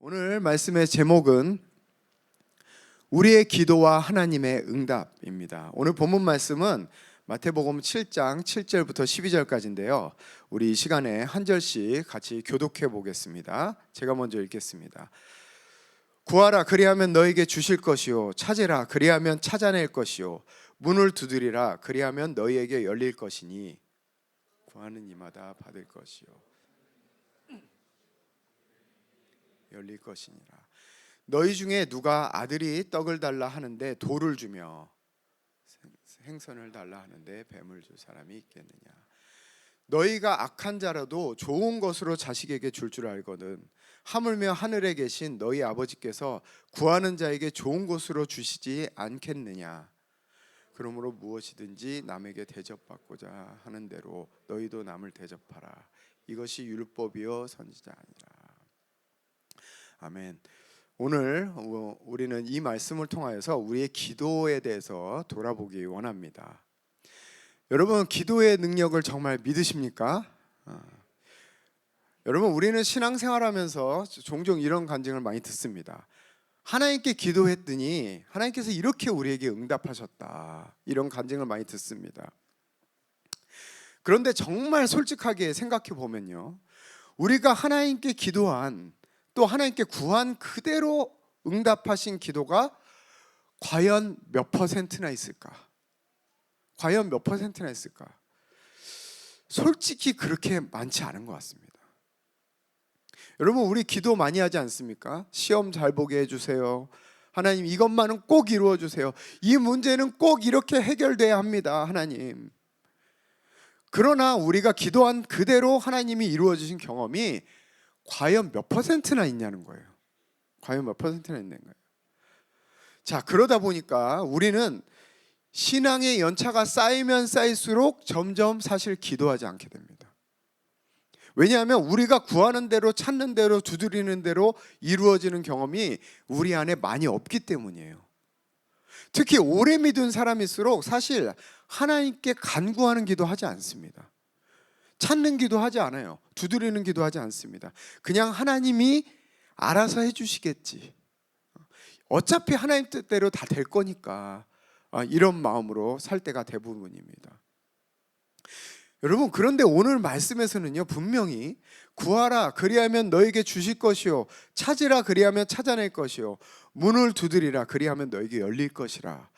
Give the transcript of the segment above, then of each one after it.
오늘 말씀의 제목은 우리의 기도와 하나님의 응답입니다. 오늘 본문 말씀은 마태복음 7장 7절부터 12절까지인데요. 우리 이 시간에 한 절씩 같이 교독해 보겠습니다. 제가 먼저 읽겠습니다. 구하라 그리하면 너에게 주실 것이요, 찾으라 그리하면 찾아낼 것이요, 문을 두드리라 그리하면 너희에게 열릴 것이니 구하는 이마다 받을 것이요 열릴 것이니라. 너희 중에 누가 아들이 떡을 달라 하는데 돌을 주며 생선을 달라 하는데 뱀을 줄 사람이 있겠느냐. 너희가 악한 자라도 좋은 것으로 자식에게 줄 알거든 하물며 하늘에 계신 너희 아버지께서 구하는 자에게 좋은 것으로 주시지 않겠느냐. 그러므로 무엇이든지 남에게 대접받고자 하는 대로 너희도 남을 대접하라. 이것이 율법이요 선지자 아니라. 아멘. 오늘 우리는 이 말씀을 통하여서 우리의 기도에 대해서 돌아보기 원합니다. 여러분, 기도의 능력을 정말 믿으십니까? 여러분, 우리는 신앙생활하면서 종종 이런 간증을 많이 듣습니다. 하나님께 기도했더니 하나님께서 이렇게 우리에게 응답하셨다, 이런 간증을 많이 듣습니다. 그런데 정말 솔직하게 생각해 보면요, 우리가 하나님께 기도한, 또 하나님께 구한 그대로 응답하신 기도가 과연 몇 퍼센트나 있을까? 과연 몇 퍼센트나 있을까? 솔직히 그렇게 많지 않은 것 같습니다. 여러분, 우리 기도 많이 하지 않습니까? 시험 잘 보게 해주세요. 하나님, 이것만은 꼭 이루어 주세요. 이 문제는 꼭 이렇게 해결돼야 합니다, 하나님. 그러나 우리가 기도한 그대로 하나님이 이루어 주신 경험이 과연 몇 퍼센트나 있냐는 거예요. 과연 몇 퍼센트나 있는 거예요. 자, 그러다 보니까 우리는 신앙의 연차가 쌓이면 쌓일수록 점점 사실 기도하지 않게 됩니다. 왜냐하면 우리가 구하는 대로, 찾는 대로, 두드리는 대로 이루어지는 경험이 우리 안에 많이 없기 때문이에요. 특히 오래 믿은 사람일수록 사실 하나님께 간구하는 기도하지 않습니다. 찾는 기도하지 않아요. 두드리는 기도하지 않습니다. 그냥 하나님이 알아서 해주시겠지, 어차피 하나님 뜻대로 다 될 거니까, 이런 마음으로 살 때가 대부분입니다. 여러분, 그런데 오늘 말씀에서는요, 분명히 구하라 그리하면 너에게 주실 것이요, 찾으라 그리하면 찾아낼 것이요, 문을 두드리라 그리하면 너에게 열릴 것이라,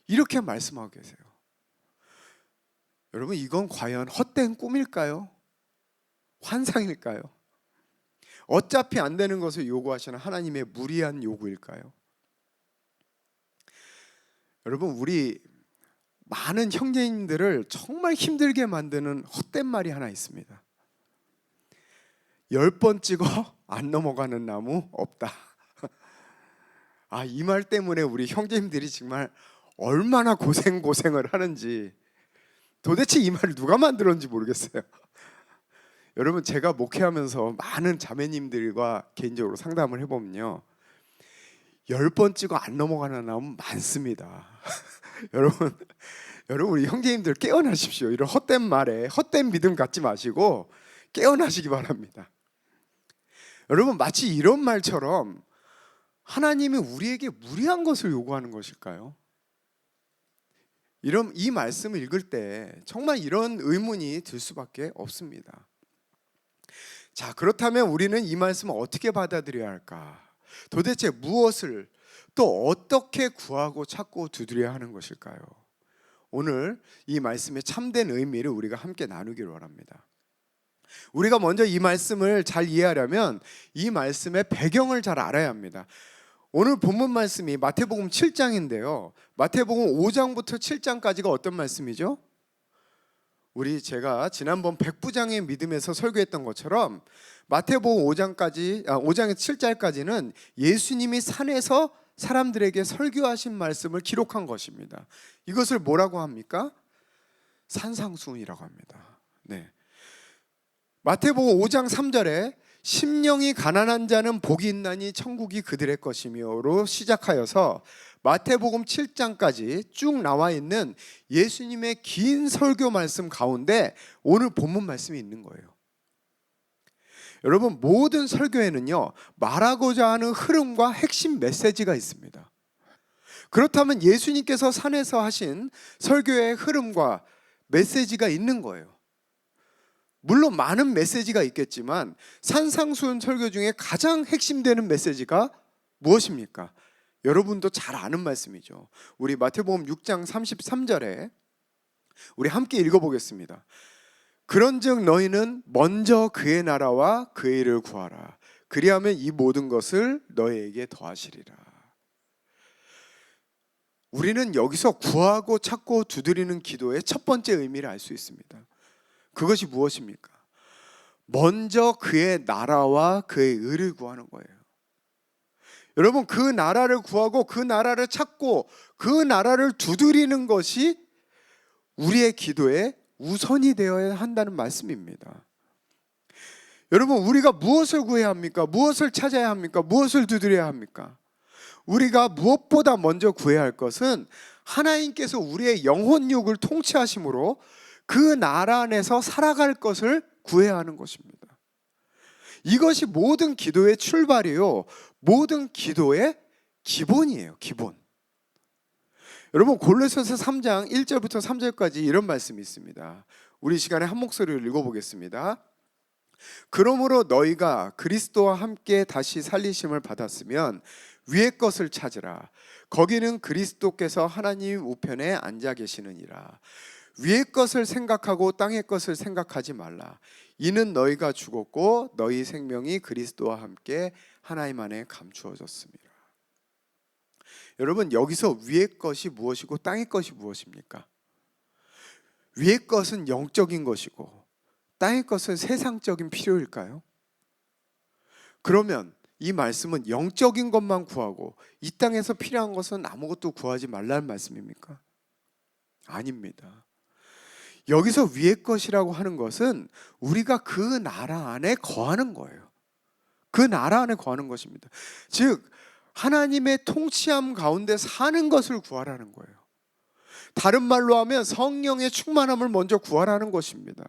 이렇게 말씀하고 계세요. 여러분, 이건 과연 헛된 꿈일까요? 환상일까요? 어차피 안 되는 것을 요구하시는 하나님의 무리한 요구일까요? 여러분, 우리 많은 형제님들을 정말 힘들게 만드는 헛된 말이 하나 있습니다. 10번 찍어 안 넘어가는 나무 없다. 이 말 때문에 우리 형제님들이 정말 얼마나 고생을 하는지, 도대체 이 말을 누가 만들었는지 모르겠어요. 여러분, 제가 목회하면서 많은 자매님들과 개인적으로 상담을 해보면요, 10번 찍어 안 넘어가는 나무 많습니다. 여러분 우리 형제님들 깨어나십시오. 이런 헛된 말에 헛된 믿음 갖지 마시고 깨어나시기 바랍니다. 여러분, 마치 이런 말처럼 하나님이 우리에게 무리한 것을 요구하는 것일까요? 이 말씀을 읽을 때 정말 이런 의문이 들 수밖에 없습니다. 자, 그렇다면 우리는 이 말씀을 어떻게 받아들여야 할까? 도대체 무엇을, 또 어떻게 구하고 찾고 두드려야 하는 것일까요? 오늘 이 말씀의 참된 의미를 우리가 함께 나누기를 원합니다. 우리가 먼저 이 말씀을 잘 이해하려면 이 말씀의 배경을 잘 알아야 합니다. 오늘 본문 말씀이 마태복음 7장인데요, 마태복음 5장부터 7장까지가 어떤 말씀이죠? 제가 지난번 백부장의 믿음에서 설교했던 것처럼 마태복음 5장에서 7장까지는 예수님이 산에서 사람들에게 설교하신 말씀을 기록한 것입니다. 이것을 뭐라고 합니까? 산상수훈이라고 합니다. 네. 마태복음 5장 3절에 심령이 가난한 자는 복이 있나니 천국이 그들의 것이며로 시작하여서 마태복음 7장까지 쭉 나와 있는 예수님의 긴 설교 말씀 가운데 오늘 본문 말씀이 있는 거예요. 여러분, 모든 설교에는요, 말하고자 하는 흐름과 핵심 메시지가 있습니다. 그렇다면 예수님께서 산에서 하신 설교의 흐름과 메시지가 있는 거예요. 물론 많은 메시지가 있겠지만 산상수훈 설교 중에 가장 핵심되는 메시지가 무엇입니까? 여러분도 잘 아는 말씀이죠. 우리 마태복음 6장 33절에 우리 함께 읽어보겠습니다. 그런즉 너희는 먼저 그의 나라와 그의 일을 구하라. 그리하면 이 모든 것을 너희에게 더하시리라. 우리는 여기서 구하고 찾고 두드리는 기도의 첫 번째 의미를 알 수 있습니다. 그것이 무엇입니까? 먼저 그의 나라와 그의 의를 구하는 거예요. 여러분, 그 나라를 구하고 그 나라를 찾고 그 나라를 두드리는 것이 우리의 기도의 우선이 되어야 한다는 말씀입니다. 여러분, 우리가 무엇을 구해야 합니까? 무엇을 찾아야 합니까? 무엇을 두드려야 합니까? 우리가 무엇보다 먼저 구해야 할 것은 하나님께서 우리의 영혼육을 통치하심으로 그 나라 안에서 살아갈 것을 구해야 하는 것입니다. 이것이 모든 기도의 출발이요, 모든 기도의 기본이에요. 기본. 여러분, 골로새서 3장 1절부터 3절까지 이런 말씀이 있습니다. 우리 시간에 한 목소리를 읽어보겠습니다. 그러므로 너희가 그리스도와 함께 다시 살리심을 받았으면 위의 것을 찾으라. 거기는 그리스도께서 하나님 우편에 앉아 계시느니라. 위의 것을 생각하고 땅의 것을 생각하지 말라. 이는 너희가 죽었고 너희 생명이 그리스도와 함께 하나님 안에 감추어졌습니다. 여러분, 여기서 위의 것이 무엇이고 땅의 것이 무엇입니까? 위의 것은 영적인 것이고 땅의 것은 세상적인 필요일까요? 그러면 이 말씀은 영적인 것만 구하고 이 땅에서 필요한 것은 아무것도 구하지 말라는 말씀입니까? 아닙니다. 여기서 위의 것이라고 하는 것은 우리가 그 나라 안에 거하는 거예요. 그 나라 안에 거하는 것입니다. 즉 하나님의 통치함 가운데 사는 것을 구하라는 거예요. 다른 말로 하면 성령의 충만함을 먼저 구하라는 것입니다.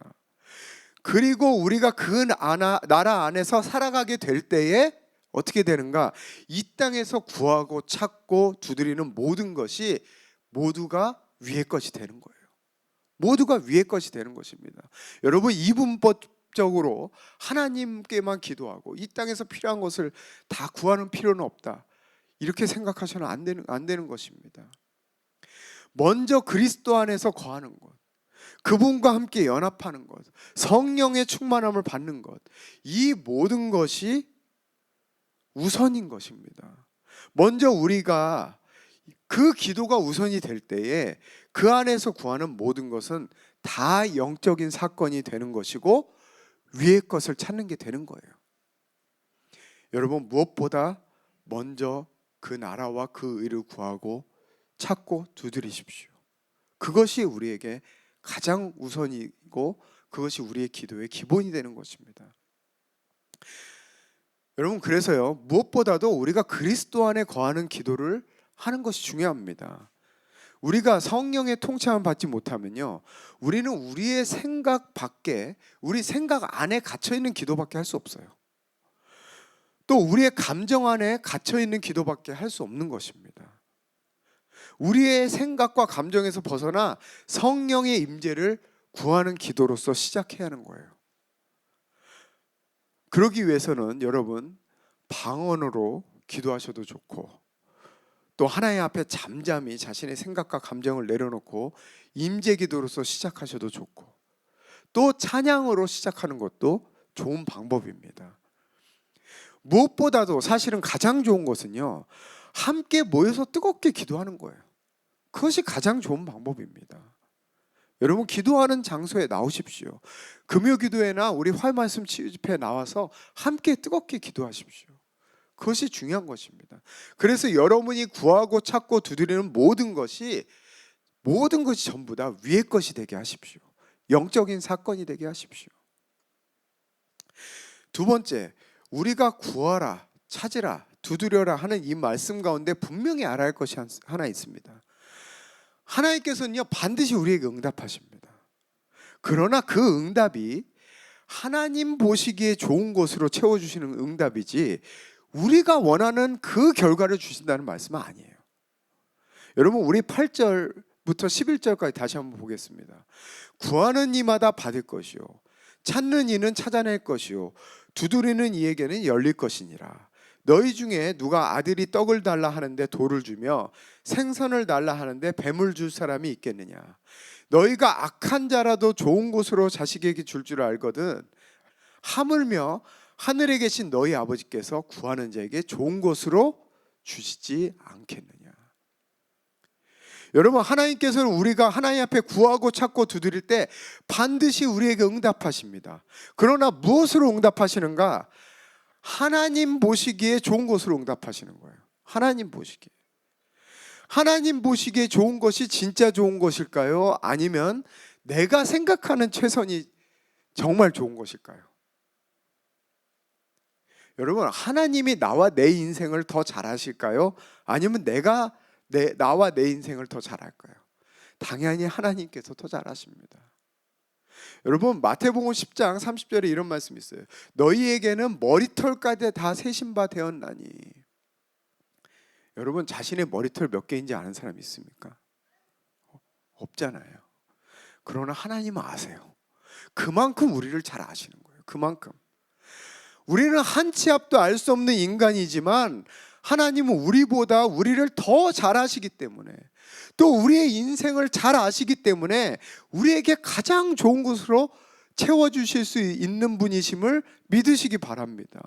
그리고 우리가 그 나라 안에서 살아가게 될 때에 어떻게 되는가? 이 땅에서 구하고 찾고 두드리는 모든 것이 모두가 위의 것이 되는 거예요. 모두가 위의 것이 되는 것입니다. 여러분, 이분법적으로 하나님께만 기도하고 이 땅에서 필요한 것을 다 구하는 필요는 없다, 이렇게 생각하셔는 안 되는 것입니다. 먼저 그리스도 안에서 거하는 것, 그분과 함께 연합하는 것, 성령의 충만함을 받는 것, 이 모든 것이 우선인 것입니다. 먼저 우리가 그 기도가 우선이 될 때에 그 안에서 구하는 모든 것은 다 영적인 사건이 되는 것이고 위의 것을 찾는 게 되는 거예요. 여러분, 무엇보다 먼저 그 나라와 그 의를 구하고 찾고 두드리십시오. 그것이 우리에게 가장 우선이고 그것이 우리의 기도의 기본이 되는 것입니다. 여러분, 그래서요, 무엇보다도 우리가 그리스도 안에 거하는 기도를 하는 것이 중요합니다. 우리가 성령의 통치함을 받지 못하면요, 우리는 우리의 생각 밖에, 우리 생각 안에 갇혀있는 기도밖에 할 수 없어요. 또 우리의 감정 안에 갇혀있는 기도밖에 할 수 없는 것입니다. 우리의 생각과 감정에서 벗어나 성령의 임재를 구하는 기도로서 시작해야 하는 거예요. 그러기 위해서는 여러분, 방언으로 기도하셔도 좋고 또 하나님 앞에 잠잠히 자신의 생각과 감정을 내려놓고 임재 기도로서 시작하셔도 좋고 또 찬양으로 시작하는 것도 좋은 방법입니다. 무엇보다도 사실은 가장 좋은 것은요, 함께 모여서 뜨겁게 기도하는 거예요. 그것이 가장 좋은 방법입니다. 여러분, 기도하는 장소에 나오십시오. 금요 기도회나 우리 활말씀 치유 집회에 나와서 함께 뜨겁게 기도하십시오. 그것이 중요한 것입니다. 그래서 여러분이 구하고 찾고 두드리는 모든 것이 전부 다 위의 것이 되게 하십시오. 영적인 사건이 되게 하십시오. 두 번째, 우리가 구하라, 찾으라, 두드려라 하는 이 말씀 가운데 분명히 알아야 할 것이 하나 있습니다. 하나님께서는요, 반드시 우리에게 응답하십니다. 그러나 그 응답이 하나님 보시기에 좋은 것으로 채워주시는 응답이지 우리가 원하는 그 결과를 주신다는 말씀은 아니에요. 여러분, 우리 8절부터 11절까지 다시 한번 보겠습니다. 구하는 이마다 받을 것이요 찾는 이는 찾아낼 것이요 두드리는 이에게는 열릴 것이니라. 너희 중에 누가 아들이 떡을 달라 하는데 돌을 주며 생선을 달라 하는데 뱀을 줄 사람이 있겠느냐. 너희가 악한 자라도 좋은 곳으로 자식에게 줄 줄 알거든 하물며 하늘에 계신 너희 아버지께서 구하는 자에게 좋은 곳으로 주시지 않겠느냐. 여러분, 하나님께서는 우리가 하나님 앞에 구하고 찾고 두드릴 때 반드시 우리에게 응답하십니다. 그러나 무엇으로 응답하시는가? 하나님 보시기에 좋은 것으로 응답하시는 거예요. 하나님 보시기에. 하나님 보시기에 좋은 것이 진짜 좋은 것일까요? 아니면 내가 생각하는 최선이 정말 좋은 것일까요? 여러분, 하나님이 나와 내 인생을 더 잘하실까요? 아니면 나와 내 인생을 더 잘할까요? 당연히 하나님께서 더 잘하십니다. 여러분, 마태복음 10장 30절에 이런 말씀이 있어요. 너희에게는 머리털까지 다 세신 바 되었나니. 여러분, 자신의 머리털 몇 개인지 아는 사람 있습니까? 없잖아요. 그러나 하나님은 아세요. 그만큼 우리를 잘 아시는 거예요. 그만큼. 우리는 한 치 앞도 알 수 없는 인간이지만 하나님은 우리보다 우리를 더 잘 아시기 때문에, 또 우리의 인생을 잘 아시기 때문에 우리에게 가장 좋은 곳으로 채워주실 수 있는 분이심을 믿으시기 바랍니다.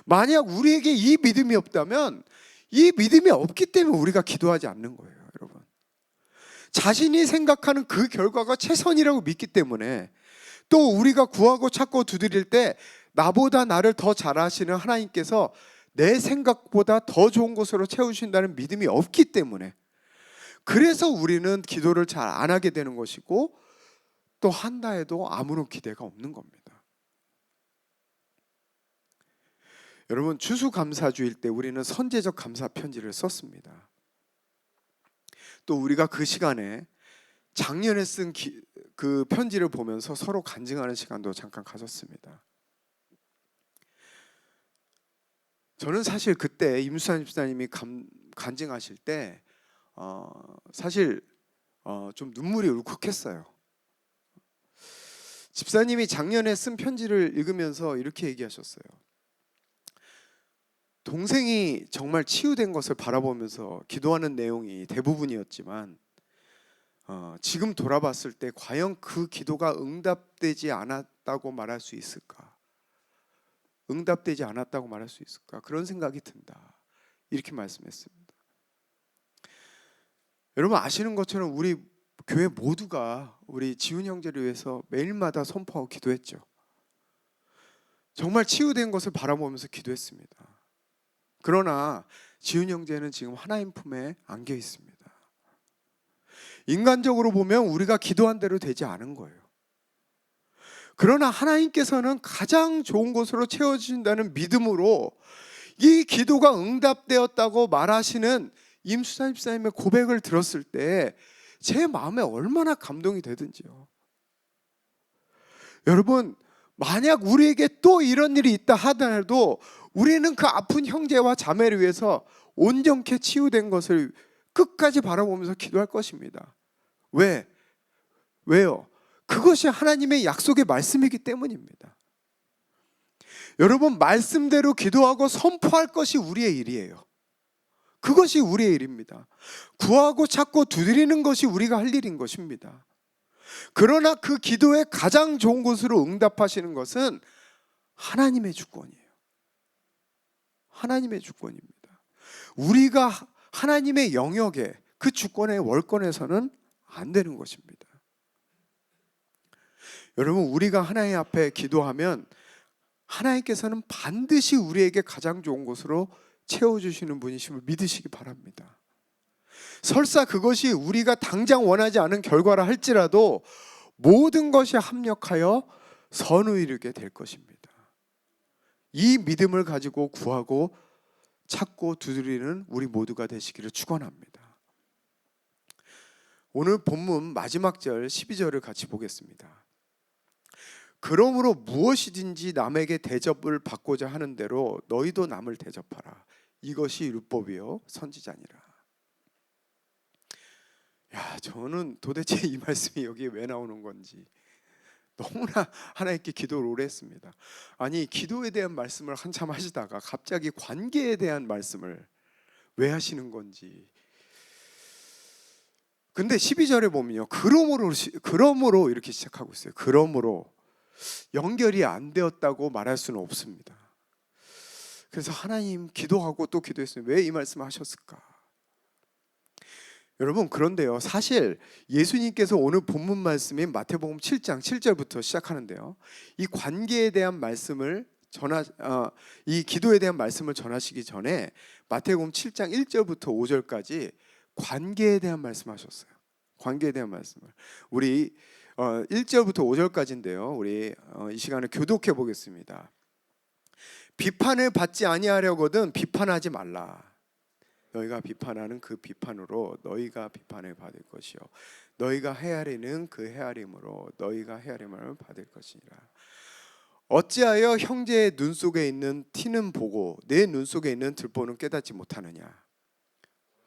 만약 우리에게 이 믿음이 없다면, 이 믿음이 없기 때문에 우리가 기도하지 않는 거예요. 여러분, 자신이 생각하는 그 결과가 최선이라고 믿기 때문에, 또 우리가 구하고 찾고 두드릴 때 나보다 나를 더 잘 아시는 하나님께서 내 생각보다 더 좋은 것으로 채우신다는 믿음이 없기 때문에, 그래서 우리는 기도를 잘 안 하게 되는 것이고, 또 한다 해도 아무런 기대가 없는 겁니다. 여러분, 추수감사주일 때 우리는 선제적 감사 편지를 썼습니다. 또 우리가 그 시간에 작년에 쓴 그 편지를 보면서 서로 간증하는 시간도 잠깐 가졌습니다. 저는 사실 그때 임수환 집사님이 간증하실 때 사실 좀 눈물이 울컥했어요. 집사님이 작년에 쓴 편지를 읽으면서 이렇게 얘기하셨어요. 동생이 정말 치유된 것을 바라보면서 기도하는 내용이 대부분이었지만, 지금 돌아봤을 때 과연 그 기도가 응답되지 않았다고 말할 수 있을까? 응답되지 않았다고 말할 수 있을까? 그런 생각이 든다. 이렇게 말씀했습니다. 여러분, 아시는 것처럼 우리 교회 모두가 우리 지훈 형제를 위해서 매일마다 선포하고 기도했죠. 정말 치유된 것을 바라보면서 기도했습니다. 그러나 지훈 형제는 지금 하나님 품에 안겨 있습니다. 인간적으로 보면 우리가 기도한 대로 되지 않은 거예요. 그러나 하나님께서는 가장 좋은 것으로 채워주신다는 믿음으로 이 기도가 응답되었다고 말하시는 임수산 집사님의 고백을 들었을 때 제 마음에 얼마나 감동이 되든지요. 여러분, 만약 우리에게 또 이런 일이 있다 하더라도 우리는 그 아픈 형제와 자매를 위해서 온전케 치유된 것을 끝까지 바라보면서 기도할 것입니다. 왜요? 그것이 하나님의 약속의 말씀이기 때문입니다. 여러분, 말씀대로 기도하고 선포할 것이 우리의 일이에요. 그것이 우리의 일입니다. 구하고 찾고 두드리는 것이 우리가 할 일인 것입니다. 그러나 그 기도의 가장 좋은 곳으로 응답하시는 것은 하나님의 주권이에요. 하나님의 주권입니다. 우리가 하나님의 영역에, 그 주권의 월권에서는 안 되는 것입니다. 여러분, 우리가 하나님 앞에 기도하면 하나님께서는 반드시 우리에게 가장 좋은 곳으로 채워주시는 분이심을 믿으시기 바랍니다. 설사 그것이 우리가 당장 원하지 않은 결과라 할지라도 모든 것이 합력하여 선을 이루게 될 것입니다. 이 믿음을 가지고 구하고 찾고 두드리는 우리 모두가 되시기를 축원합니다. 오늘 본문 마지막 절 12절을 같이 보겠습니다. 그러므로 무엇이든지 남에게 대접을 받고자 하는 대로 너희도 남을 대접하라. 이것이 율법이요 선지자니라. 야, 저는 도대체 이 말씀이 여기에 왜 나오는 건지 너무나 하나님께 기도를 오래 했습니다. 아니, 기도에 대한 말씀을 한참 하시다가 갑자기 관계에 대한 말씀을 왜 하시는 건지. 근데 12절에 보면요, 그러므로 이렇게 시작하고 있어요. 그러므로 연결이 안 되었다고 말할 수는 없습니다. 그래서 하나님 기도하고 또 기도했어요. 왜 이 말씀을 하셨을까? 여러분, 그런데요, 사실 예수님께서 오늘 본문 말씀인 마태복음 7장 7절부터 시작하는데요, 이 관계에 대한 말씀을 이 기도에 대한 말씀을 전하시기 전에 마태복음 7장 1절부터 5절까지 관계에 대한 말씀하셨어요. 관계에 대한 말씀을 우리 1절부터 5절까지인데요, 우리 이 시간에 교독해 보겠습니다. 비판을 받지 아니하려거든 비판하지 말라. 너희가 비판하는 그 비판으로 너희가 비판을 받을 것이요 너희가 헤아리는 그 헤아림으로 너희가 헤아림을 받을 것이니라. 어찌하여 형제의 눈 속에 있는 티는 보고 내 눈 속에 있는 들보는 깨닫지 못하느냐.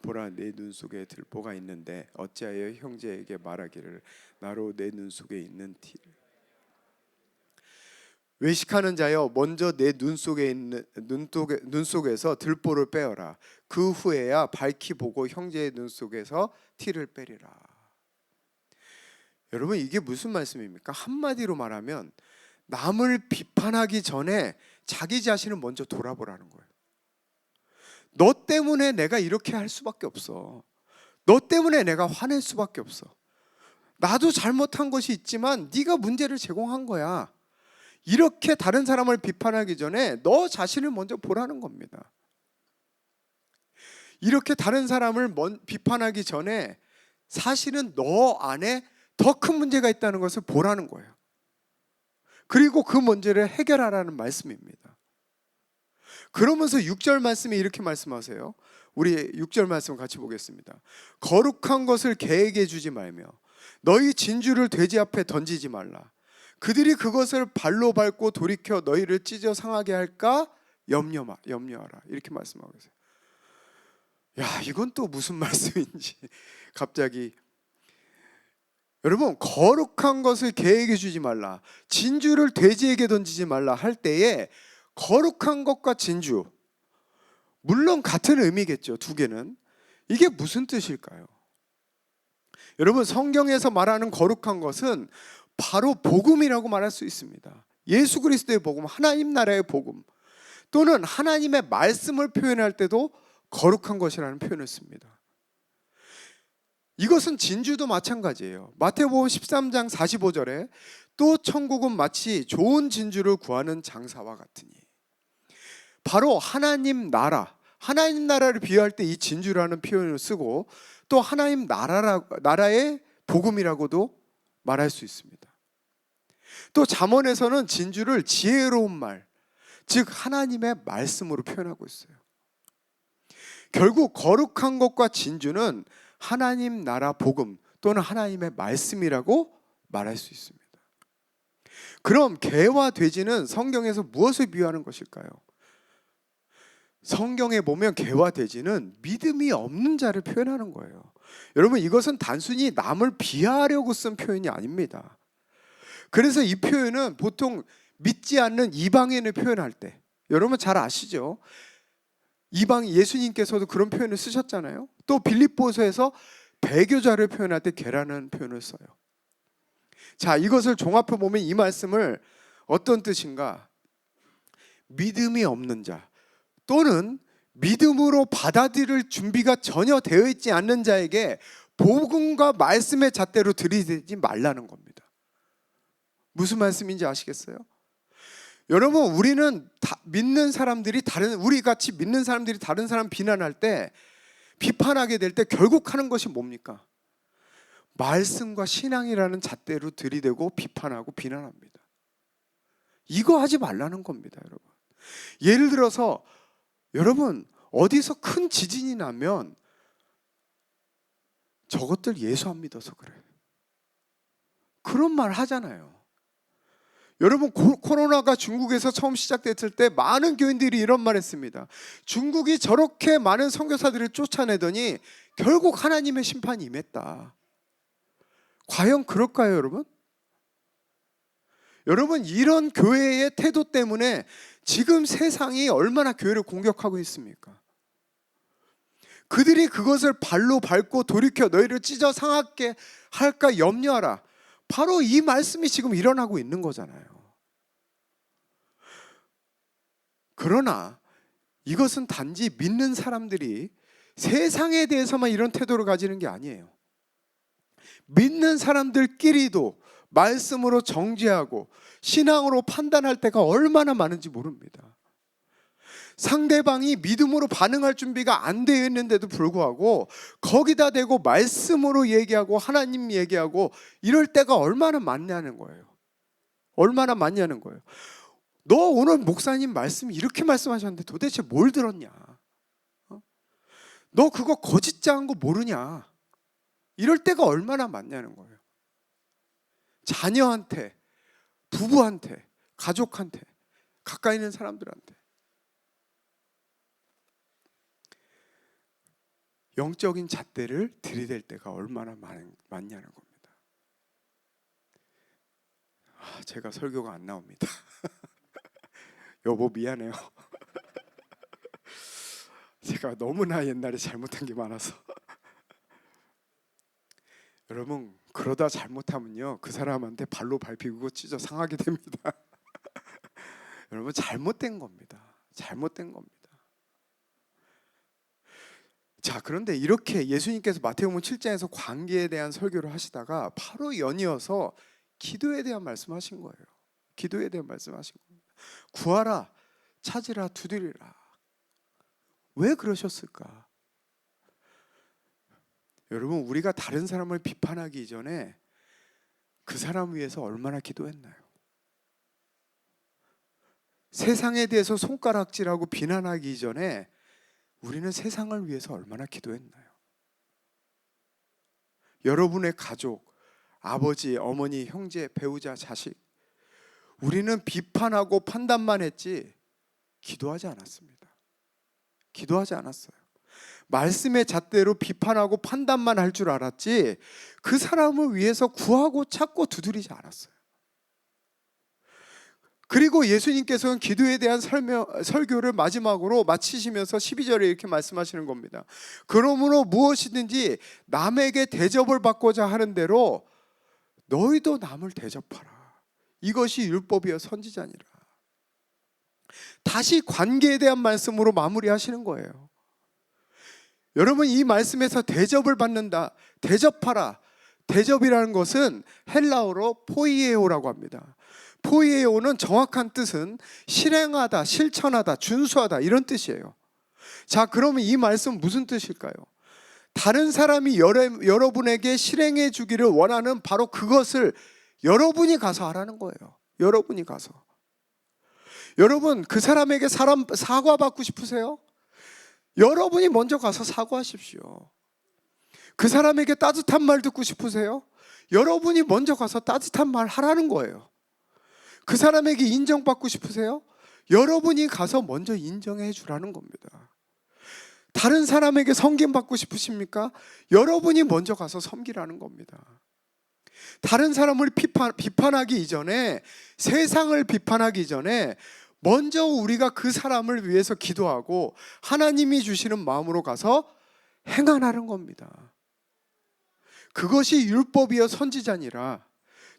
보라, 내 눈 속에 들보가 있는데 어찌하여 형제에게 말하기를 나로 내 눈 속에 있는 티를. 외식하는 자여, 먼저 내 눈 속에서 들보를 빼어라. 그 후에야 밝히 보고 형제의 눈 속에서 티를 빼리라. 여러분, 이게 무슨 말씀입니까? 한마디로 말하면 남을 비판하기 전에 자기 자신을 먼저 돌아보라는 거예요. 너 때문에 내가 이렇게 할 수밖에 없어. 너 때문에 내가 화낼 수밖에 없어. 나도 잘못한 것이 있지만 네가 문제를 제공한 거야. 이렇게 다른 사람을 비판하기 전에 너 자신을 먼저 보라는 겁니다. 이렇게 다른 사람을 비판하기 전에 사실은 너 안에 더 큰 문제가 있다는 것을 보라는 거예요. 그리고 그 문제를 해결하라는 말씀입니다. 그러면서 6절 말씀에 이렇게 말씀하세요. 우리 6절 말씀 같이 보겠습니다. 거룩한 것을 개에게 주지 말며 너희 진주를 돼지 앞에 던지지 말라. 그들이 그것을 발로 밟고 돌이켜 너희를 찢어 상하게 할까 염려하라. 이렇게 말씀하고 계세요. 야, 이건 또 무슨 말씀인지 갑자기. 여러분, 거룩한 것을 개에게 주지 말라, 진주를 돼지에게 던지지 말라 할 때에 거룩한 것과 진주, 물론 같은 의미겠죠. 두 개는. 이게 무슨 뜻일까요? 여러분, 성경에서 말하는 거룩한 것은 바로 복음이라고 말할 수 있습니다. 예수 그리스도의 복음, 하나님 나라의 복음, 또는 하나님의 말씀을 표현할 때도 거룩한 것이라는 표현을 씁니다. 이것은 진주도 마찬가지예요. 마태복음 13장 45절에 또 천국은 마치 좋은 진주를 구하는 장사와 같으니, 바로 하나님 나라를 비유할 때 이 진주라는 표현을 쓰고 또 하나님 나라의 복음이라고도 말할 수 있습니다. 또 잠언에서는 진주를 지혜로운 말, 즉 하나님의 말씀으로 표현하고 있어요. 결국 거룩한 것과 진주는 하나님 나라 복음 또는 하나님의 말씀이라고 말할 수 있습니다. 그럼 개와 돼지는 성경에서 무엇을 비유하는 것일까요? 성경에 보면 개와 돼지는 믿음이 없는 자를 표현하는 거예요. 여러분, 이것은 단순히 남을 비하하려고 쓴 표현이 아닙니다. 그래서 이 표현은 보통 믿지 않는 이방인을 표현할 때, 여러분 잘 아시죠? 예수님께서도 그런 표현을 쓰셨잖아요. 또 빌립보서에서 배교자를 표현할 때 개라는 표현을 써요. 자, 이것을 종합해 보면 이 말씀을 어떤 뜻인가? 믿음이 없는 자, 또는 믿음으로 받아들일 준비가 전혀 되어 있지 않는 자에게 복음과 말씀의 잣대로 들이대지 말라는 겁니다. 무슨 말씀인지 아시겠어요? 여러분, 우리는 우리 같이 믿는 사람들이 다른 사람 비난할 때, 비판하게 될 때 결국 하는 것이 뭡니까? 말씀과 신앙이라는 잣대로 들이대고 비판하고 비난합니다. 이거 하지 말라는 겁니다, 여러분. 예를 들어서 여러분, 어디서 큰 지진이 나면 저것들 예수 안 믿어서 그래, 그런 말 하잖아요. 여러분, 코로나가 중국에서 처음 시작됐을 때 많은 교인들이 이런 말 했습니다. 중국이 저렇게 많은 선교사들을 쫓아내더니 결국 하나님의 심판이 임했다. 과연 그럴까요, 여러분? 여러분, 이런 교회의 태도 때문에 지금 세상이 얼마나 교회를 공격하고 있습니까? 그들이 그것을 발로 밟고 돌이켜 너희를 찢어 상하게 할까 염려하라. 바로 이 말씀이 지금 일어나고 있는 거잖아요. 그러나 이것은 단지 믿는 사람들이 세상에 대해서만 이런 태도를 가지는 게 아니에요. 믿는 사람들끼리도 말씀으로 정죄하고 신앙으로 판단할 때가 얼마나 많은지 모릅니다. 상대방이 믿음으로 반응할 준비가 안 되어 있는데도 불구하고 거기다 대고 말씀으로 얘기하고 하나님 얘기하고 이럴 때가 얼마나 많냐는 거예요. 얼마나 많냐는 거예요. 너 오늘 목사님 말씀 이렇게 말씀하셨는데 도대체 뭘 들었냐? 너 그거 거짓장한 거 모르냐? 이럴 때가 얼마나 많냐는 거예요. 자녀한테, 부부한테, 가족한테, 가까이 있는 사람들한테. 영적인 잣대를 들이댈 때가 얼마나 많냐는 겁니다. 제가 설교가 안 나옵니다. 여보 미안해요. 제가 너무나 옛날에 잘못한 게 많아서. 여러분, 그러다 잘못하면요 그 사람한테 발로 밟히고 찢어 상하게 됩니다. 여러분, 잘못된 겁니다. 잘못된 겁니다. 자, 그런데 이렇게 예수님께서 마태복음 7장에서 관계에 대한 설교를 하시다가 바로 연이어서 기도에 대한 말씀하신 거예요. 기도에 대한 말씀하신 겁니다. 구하라, 찾으라, 두드리라. 왜 그러셨을까? 여러분, 우리가 다른 사람을 비판하기 이전에 그 사람 위해서 얼마나 기도했나요? 세상에 대해서 손가락질하고 비난하기 이전에 우리는 세상을 위해서 얼마나 기도했나요? 여러분의 가족, 아버지, 어머니, 형제, 배우자, 자식, 우리는 비판하고 판단만 했지 기도하지 않았습니다. 기도하지 않았어요. 말씀의 잣대로 비판하고 판단만 할 줄 알았지 그 사람을 위해서 구하고 찾고 두드리지 않았어요. 그리고 예수님께서는 기도에 대한 설교를 마지막으로 마치시면서 12절에 이렇게 말씀하시는 겁니다. 그러므로 무엇이든지 남에게 대접을 받고자 하는 대로 너희도 남을 대접하라. 이것이 율법이여 선지자니라. 다시 관계에 대한 말씀으로 마무리하시는 거예요. 여러분, 이 말씀에서 대접을 받는다, 대접하라. 대접이라는 것은 헬라어로 포이에오라고 합니다. 포이에오는 정확한 뜻은 실행하다, 실천하다, 준수하다 이런 뜻이에요. 자, 그러면 이 말씀 무슨 뜻일까요? 다른 사람이 여러분에게 실행해 주기를 원하는 바로 그것을 여러분이 가서 하라는 거예요. 여러분이 가서. 여러분, 그 사람에게 사과받고 싶으세요? 여러분이 먼저 가서 사과하십시오. 그 사람에게 따뜻한 말 듣고 싶으세요? 여러분이 먼저 가서 따뜻한 말 하라는 거예요. 그 사람에게 인정받고 싶으세요? 여러분이 가서 먼저 인정해 주라는 겁니다. 다른 사람에게 섬김받고 싶으십니까? 여러분이 먼저 가서 섬기라는 겁니다. 다른 사람을 비판하기 이전에, 세상을 비판하기 이전에 먼저 우리가 그 사람을 위해서 기도하고 하나님이 주시는 마음으로 가서 행하라는 겁니다. 그것이 율법이여 선지자니라.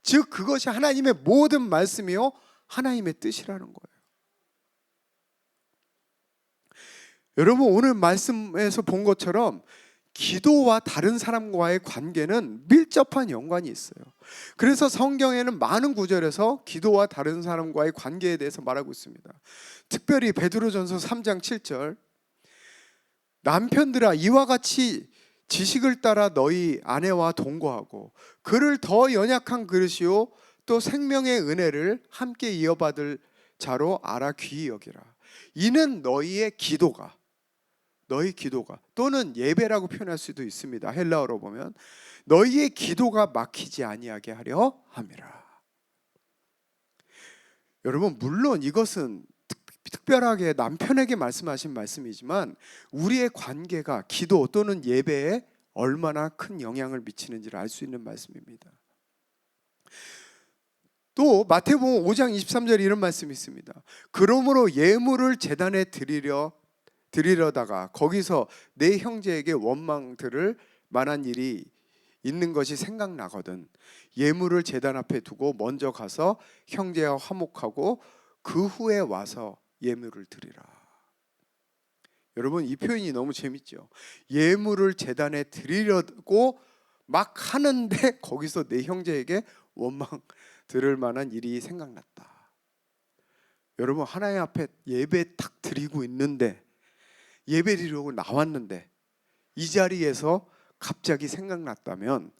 즉 그것이 하나님의 모든 말씀이요 하나님의 뜻이라는 거예요. 여러분, 오늘 말씀에서 본 것처럼 기도와 다른 사람과의 관계는 밀접한 연관이 있어요. 그래서 성경에는 많은 구절에서 기도와 다른 사람과의 관계에 대해서 말하고 있습니다. 특별히 베드로전서 3장 7절, 남편들아 이와 같이 지식을 따라 너희 아내와 동거하고 그를 더 연약한 그릇이요 또 생명의 은혜를 함께 이어받을 자로 알아 귀히 여기라. 이는 너희 기도가 또는 예배라고 표현할 수도 있습니다. 헬라어로 보면 너희의 기도가 막히지 아니하게 하려 함이라. 여러분, 물론 이것은 특별하게 남편에게 말씀하신 말씀이지만 우리의 관계가 기도 또는 예배에 얼마나 큰 영향을 미치는지를 알 수 있는 말씀입니다. 또 마태복음 5장 23절에 이런 말씀이 있습니다. 그러므로 예물을 제단에 드리려다가 거기서 내 형제에게 원망 들을 만한 일이 있는 것이 생각나거든 예물을 제단 앞에 두고 먼저 가서 형제와 화목하고 그 후에 와서 예물을 드리라. 여러분, 이 표현이 너무 재밌죠. 예물을 제단에 드리려고 막 하는데 거기서 내 형제에게 원망 들을 만한 일이 생각났다. 여러분, 하나님 앞에 예배 탁 드리고 있는데, 예배 드리려고 나왔는데 이 자리에서 갑자기 생각났다면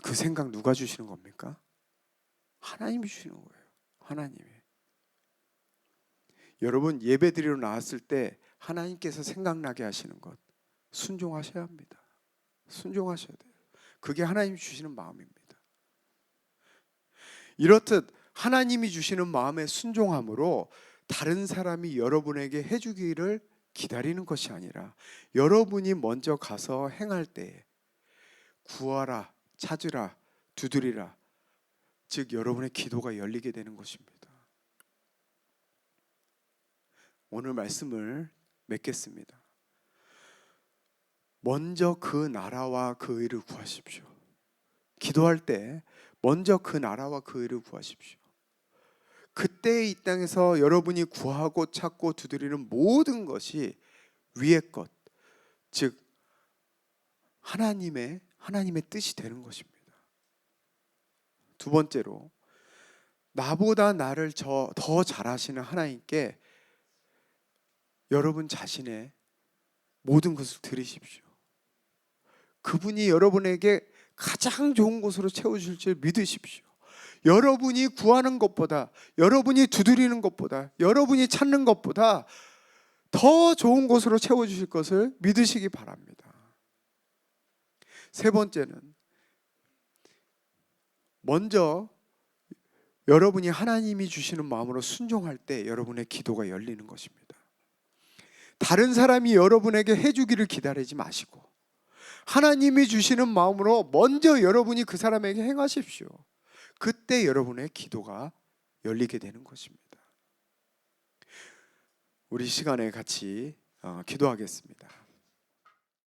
그 생각 누가 주시는 겁니까? 하나님이 주시는 거예요. 하나님이. 여러분, 예배 드리러 나왔을 때 하나님께서 생각나게 하시는 것 순종하셔야 합니다. 순종하셔야 돼요. 그게 하나님이 주시는 마음입니다. 이렇듯 하나님이 주시는 마음의 순종함으로 다른 사람이 여러분에게 해주기를 기다리는 것이 아니라 여러분이 먼저 가서 행할 때에 구하라, 찾으라, 두드리라, 즉 여러분의 기도가 열리게 되는 것입니다. 오늘 말씀을 맺겠습니다. 먼저 그 나라와 그 의를 구하십시오. 기도할 때 먼저 그 나라와 그 의를 구하십시오. 그때 이 땅에서 여러분이 구하고 찾고 두드리는 모든 것이 위의 것, 즉 하나님의 뜻이 되는 것입니다. 두 번째로, 나보다 나를 더 잘하시는 하나님께 여러분 자신의 모든 것을 드리십시오. 그분이 여러분에게 가장 좋은 곳으로 채워주실 줄 믿으십시오. 여러분이 구하는 것보다, 여러분이 두드리는 것보다, 여러분이 찾는 것보다 더 좋은 곳으로 채워주실 것을 믿으시기 바랍니다. 세 번째는, 먼저 여러분이 하나님이 주시는 마음으로 순종할 때 여러분의 기도가 열리는 것입니다. 다른 사람이 여러분에게 해주기를 기다리지 마시고 하나님이 주시는 마음으로 먼저 여러분이 그 사람에게 행하십시오. 그때 여러분의 기도가 열리게 되는 것입니다. 우리 시간에 같이 기도하겠습니다.